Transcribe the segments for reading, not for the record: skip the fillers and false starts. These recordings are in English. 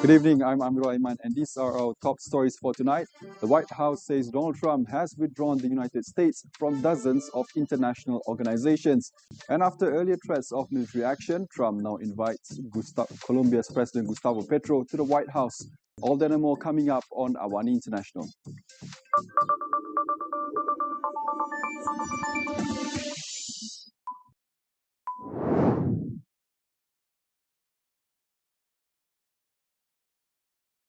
Good evening, I'm Amirul Aiman, and these are our top stories for tonight. The White House says Donald Trump has withdrawn the United States from dozens of international organizations. And after earlier threats of military action, Trump now invites Colombia's President Gustavo Petro to the White House. All that and more coming up on AWANI International.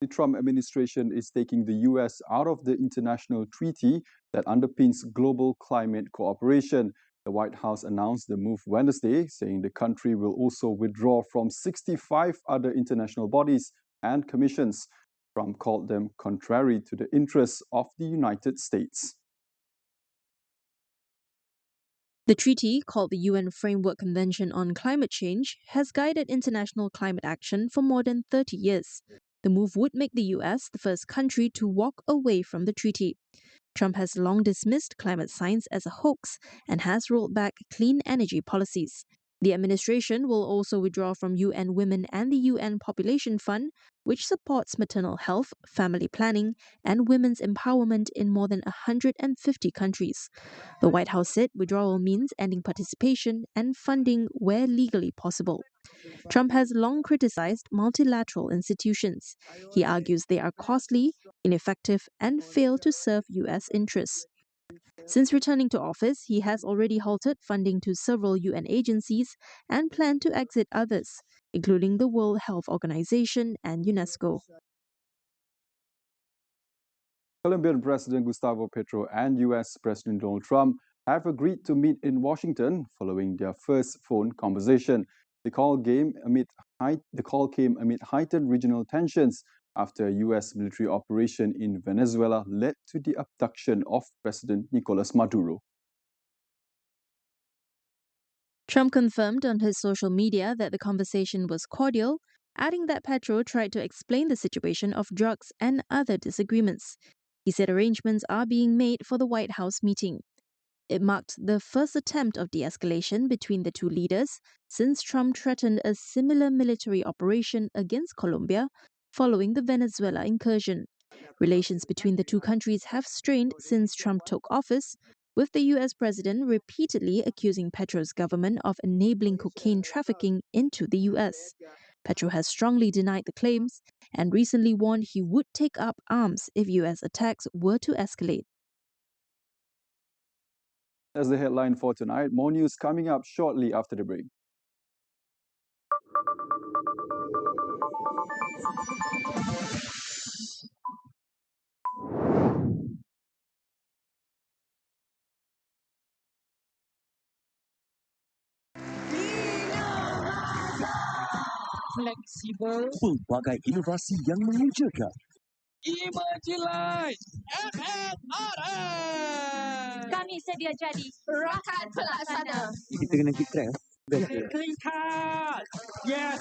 The Trump administration is taking the US out of the international treaty that underpins global climate cooperation. The White House announced the move Wednesday, saying the country will also withdraw from 65 other international bodies and commissions. Trump called them contrary to the interests of the United States. The treaty, called the UN Framework Convention on Climate Change, has guided international climate action for more than 30 years. The move would make the US the first country to walk away from the treaty. Trump has long dismissed climate science as a hoax and has rolled back clean energy policies. The administration will also withdraw from UN Women and the UN Population Fund, which supports maternal health, family planning, and women's empowerment in more than 150 countries. The White House said withdrawal means ending participation and funding where legally possible. Trump has long criticized multilateral institutions. He argues they are costly, ineffective, and fail to serve U.S. interests. Since returning to office, he has already halted funding to several UN agencies and planned to exit others, including the World Health Organization and UNESCO. Colombian President Gustavo Petro and US President Donald Trump have agreed to meet in Washington following their first phone conversation. The call came amid heightened regional tensions after a US military operation in Venezuela led to the abduction of President Nicolas Maduro. Trump confirmed on his social media that the conversation was cordial, adding that Petro tried to explain the situation of drugs and other disagreements. He said arrangements are being made for the White House meeting. It marked the first attempt of de-escalation between the two leaders since Trump threatened a similar military operation against Colombia following the Venezuela incursion. Relations between the two countries have strained since Trump took office, with the US president repeatedly accusing Petro's government of enabling cocaine trafficking into the US. Petro has strongly denied the claims and recently warned he would take up arms if US attacks were to escalate. That's the headline for tonight. More news coming up shortly after the break. Fleksibel, pelbagai inovasi yang mengejarkan. Emerging Line FFRS. Kami sedia jadi rakan pelaksana. Kita kena keep track. Clean card. Yes.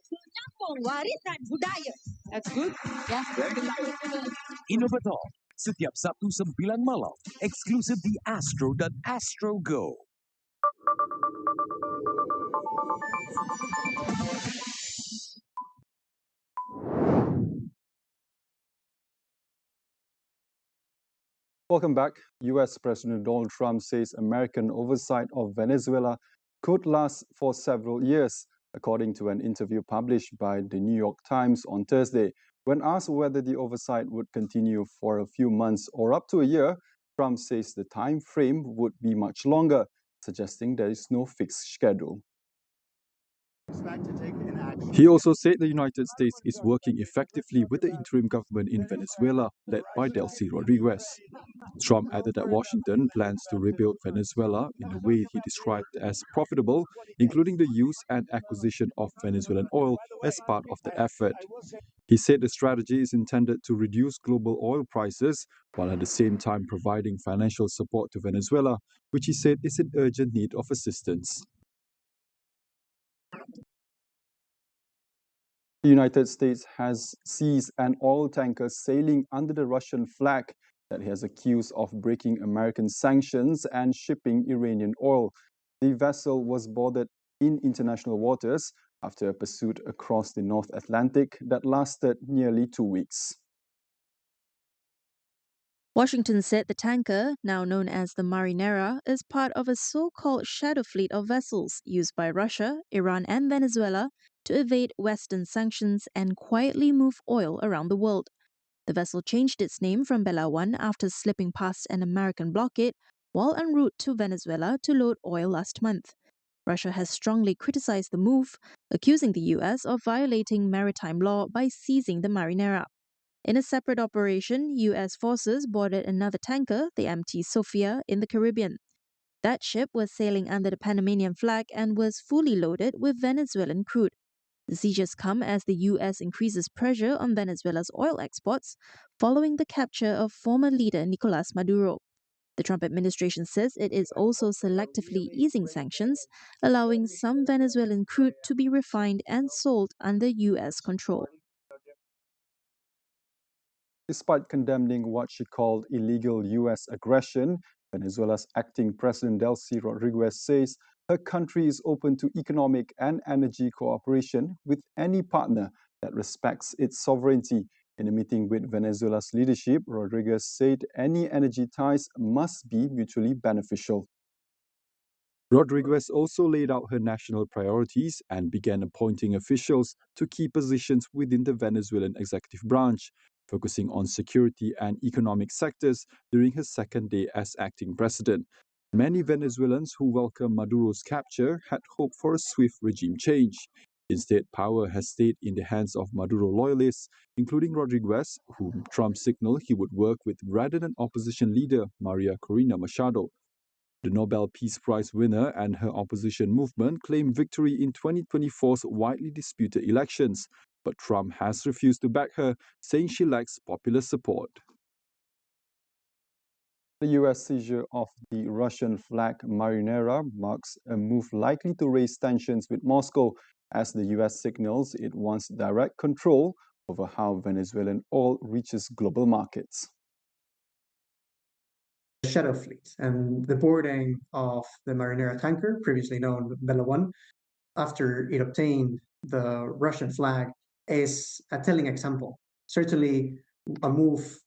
Menyambung warisan budaya. That's good. Yes. Inovator. Setiap Sabtu 9 malam. Eksklusif di Astro dan Astro Go. Welcome back. US President Donald Trump says American oversight of Venezuela could last for several years, according to an interview published by the New York Times on Thursday. When asked whether the oversight would continue for a few months or up to a year, Trump says the time frame would be much longer, suggesting there is no fixed schedule. He also said the United States is working effectively with the interim government in Venezuela, led by Delcy Rodriguez. Trump added that Washington plans to rebuild Venezuela in a way he described as profitable, including the use and acquisition of Venezuelan oil as part of the effort. He said the strategy is intended to reduce global oil prices, while at the same time providing financial support to Venezuela, which he said is in urgent need of assistance. The United States has seized an oil tanker sailing under the Russian flag that he has accused of breaking American sanctions and shipping Iranian oil. The vessel was boarded in international waters after a pursuit across the North Atlantic that lasted nearly 2 weeks. Washington said the tanker, now known as the Marinera, is part of a so-called shadow fleet of vessels used by Russia, Iran and Venezuela to evade Western sanctions and quietly move oil around the world. The vessel changed its name from Bella One after slipping past an American blockade while en route to Venezuela to load oil last month. Russia has strongly criticized the move, accusing the U.S. of violating maritime law by seizing the Marinera. In a separate operation, U.S. forces boarded another tanker, the MT Sofia, in the Caribbean. That ship was sailing under the Panamanian flag and was fully loaded with Venezuelan crude. The seizures come as the U.S. increases pressure on Venezuela's oil exports following the capture of former leader Nicolas Maduro. The Trump administration says it is also selectively easing sanctions, allowing some Venezuelan crude to be refined and sold under U.S. control. Despite condemning what she called illegal U.S. aggression, Venezuela's acting president Delcy Rodriguez says her country is open to economic and energy cooperation with any partner that respects its sovereignty. In a meeting with Venezuela's leadership, Rodriguez said any energy ties must be mutually beneficial. Rodriguez also laid out her national priorities and began appointing officials to key positions within the Venezuelan executive branch, focusing on security and economic sectors during her second day as acting president. Many Venezuelans who welcomed Maduro's capture had hoped for a swift regime change. Instead, power has stayed in the hands of Maduro loyalists, including Rodriguez, whom Trump signaled he would work with rather than opposition leader Maria Corina Machado. The Nobel Peace Prize winner and her opposition movement claimed victory in 2024's widely disputed elections, but Trump has refused to back her, saying she lacks popular support. The U.S. seizure of the Russian-flagged Marinera marks a move likely to raise tensions with Moscow as the U.S. signals it wants direct control over how Venezuelan oil reaches global markets. Shadow fleet and the boarding of the Marinera tanker, previously known as Bella One, after it obtained the Russian flag, is a telling example. Certainly a move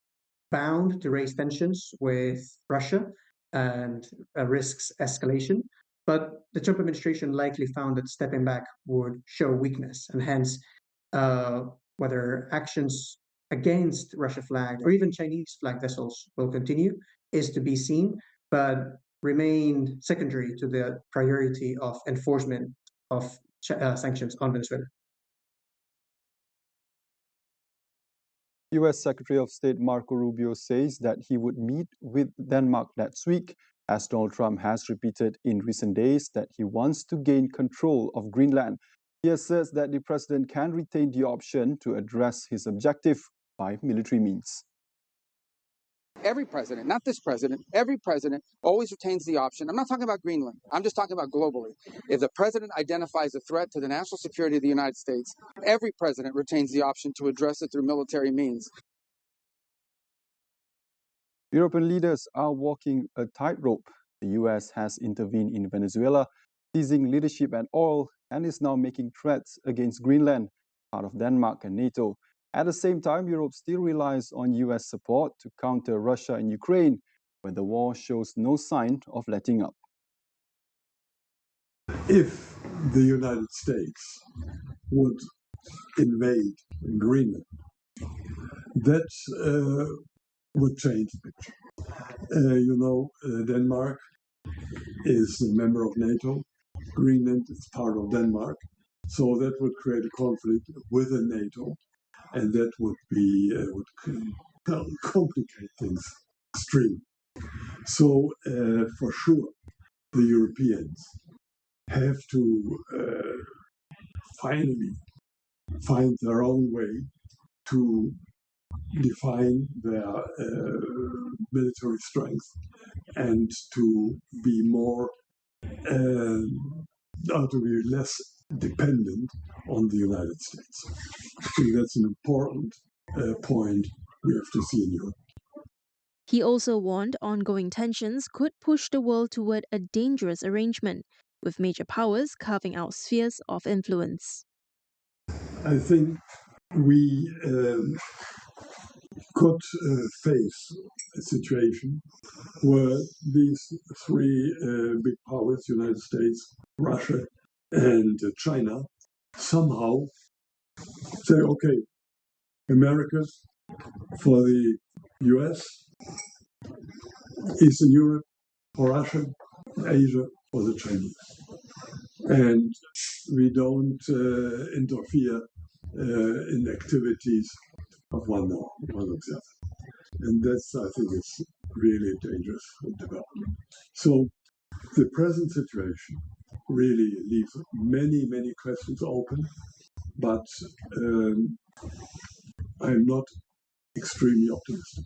bound to raise tensions with Russia and risks escalation. But the Trump administration likely found that stepping back would show weakness, and hence whether actions against Russia flagged or even Chinese flagged vessels will continue is to be seen, but remain secondary to the priority of enforcement of sanctions on Venezuela. U.S. Secretary of State Marco Rubio says that he would meet with Denmark next week, as Donald Trump has repeated in recent days that he wants to gain control of Greenland. He asserts that the president can retain the option to address his objective by military means. Every president, not this president, every president always retains the option. I'm not talking about Greenland. I'm just talking about globally. If the president identifies a threat to the national security of the United States, every president retains the option to address it through military means. European leaders are walking a tightrope. The U.S. has intervened in Venezuela, seizing leadership and oil, and is now making threats against Greenland, part of Denmark and NATO. At the same time, Europe still relies on U.S. support to counter Russia and Ukraine, where the war shows no sign of letting up. If the United States would invade Greenland, that would change the picture. Denmark is a member of NATO. Greenland is part of Denmark. So that would create a conflict within NATO, and that would complicate things extremely. So for sure, the Europeans have to finally find their own way to define their military strength and to be more, to be less dependent on the United States. I think that's an important point we have to see in Europe. He also warned ongoing tensions could push the world toward a dangerous arrangement, with major powers carving out spheres of influence. I think we could face a situation where these three big powers, United States, Russia, and China, somehow say, okay, Americas for the US, Eastern Europe for Russia, Asia for the Chinese. And we don't interfere in activities of one of the other. And that's, I think, is really a dangerous development. So the present situation really leaves many, many questions open, but I'm not extremely optimistic.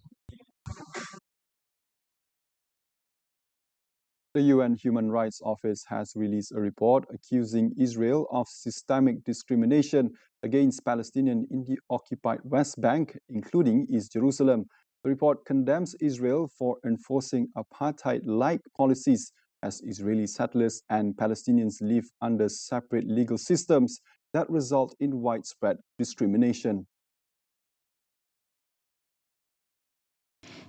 The UN Human Rights Office has released a report accusing Israel of systemic discrimination against Palestinians in the occupied West Bank, including East Jerusalem. The report condemns Israel for enforcing apartheid-like policies as Israeli settlers and Palestinians live under separate legal systems that result in widespread discrimination.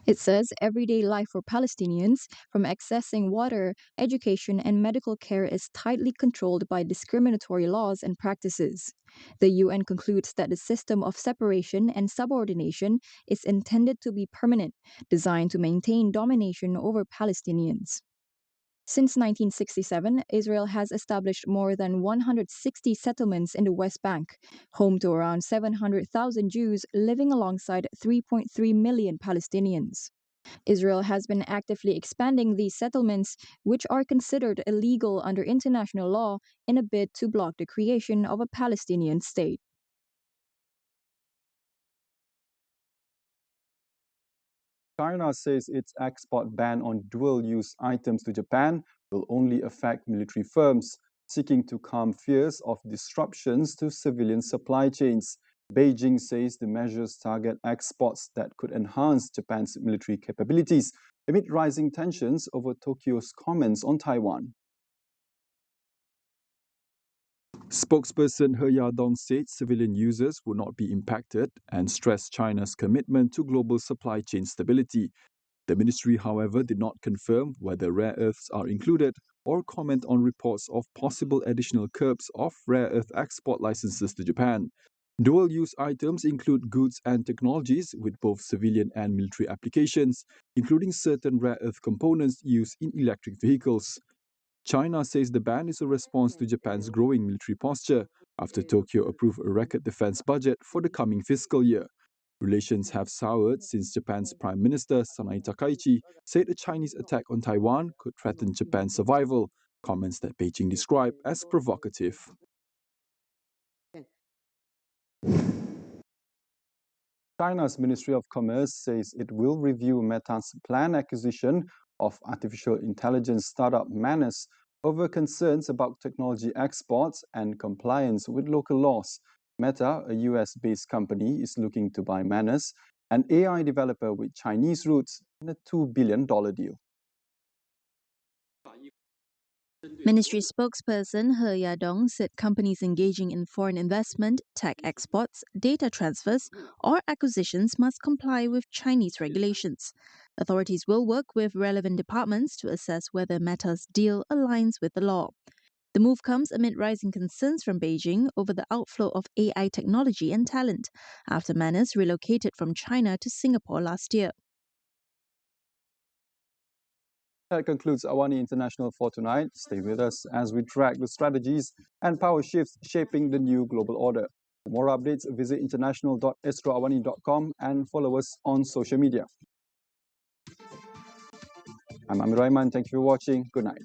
It says everyday life for Palestinians, from accessing water, education, and medical care, is tightly controlled by discriminatory laws and practices. The UN concludes that the system of separation and subordination is intended to be permanent, designed to maintain domination over Palestinians. Since 1967, Israel has established more than 160 settlements in the West Bank, home to around 700,000 Jews living alongside 3.3 million Palestinians. Israel has been actively expanding these settlements, which are considered illegal under international law, in a bid to block the creation of a Palestinian state. China says its export ban on dual-use items to Japan will only affect military firms, seeking to calm fears of disruptions to civilian supply chains. Beijing says the measures target exports that could enhance Japan's military capabilities amid rising tensions over Tokyo's comments on Taiwan. Spokesperson He Yadong said civilian users would not be impacted and stressed China's commitment to global supply chain stability. The ministry, however, did not confirm whether rare earths are included or comment on reports of possible additional curbs of rare earth export licenses to Japan. Dual-use items include goods and technologies with both civilian and military applications, including certain rare earth components used in electric vehicles. China says the ban is a response to Japan's growing military posture after Tokyo approved a record defense budget for the coming fiscal year. Relations have soured since Japan's Prime Minister Sanai Takaichi said a Chinese attack on Taiwan could threaten Japan's survival, comments that Beijing described as provocative. China's Ministry of Commerce says it will review Meta's planned acquisition of artificial intelligence startup Manus over concerns about technology exports and compliance with local laws. Meta, a US-based company, is looking to buy Manus, an AI developer with Chinese roots, in a $2 billion deal. Ministry spokesperson He Yadong said companies engaging in foreign investment, tech exports, data transfers, or acquisitions must comply with Chinese regulations. Authorities will work with relevant departments to assess whether Meta's deal aligns with the law. The move comes amid rising concerns from Beijing over the outflow of AI technology and talent after Manus relocated from China to Singapore last year. That concludes AWANI International for tonight. Stay with us as we track the strategies and power shifts shaping the new global order. For more updates, visit international.astroawani.com and follow us on social media. I'm Amirul Aiman. Thank you for watching. Good night.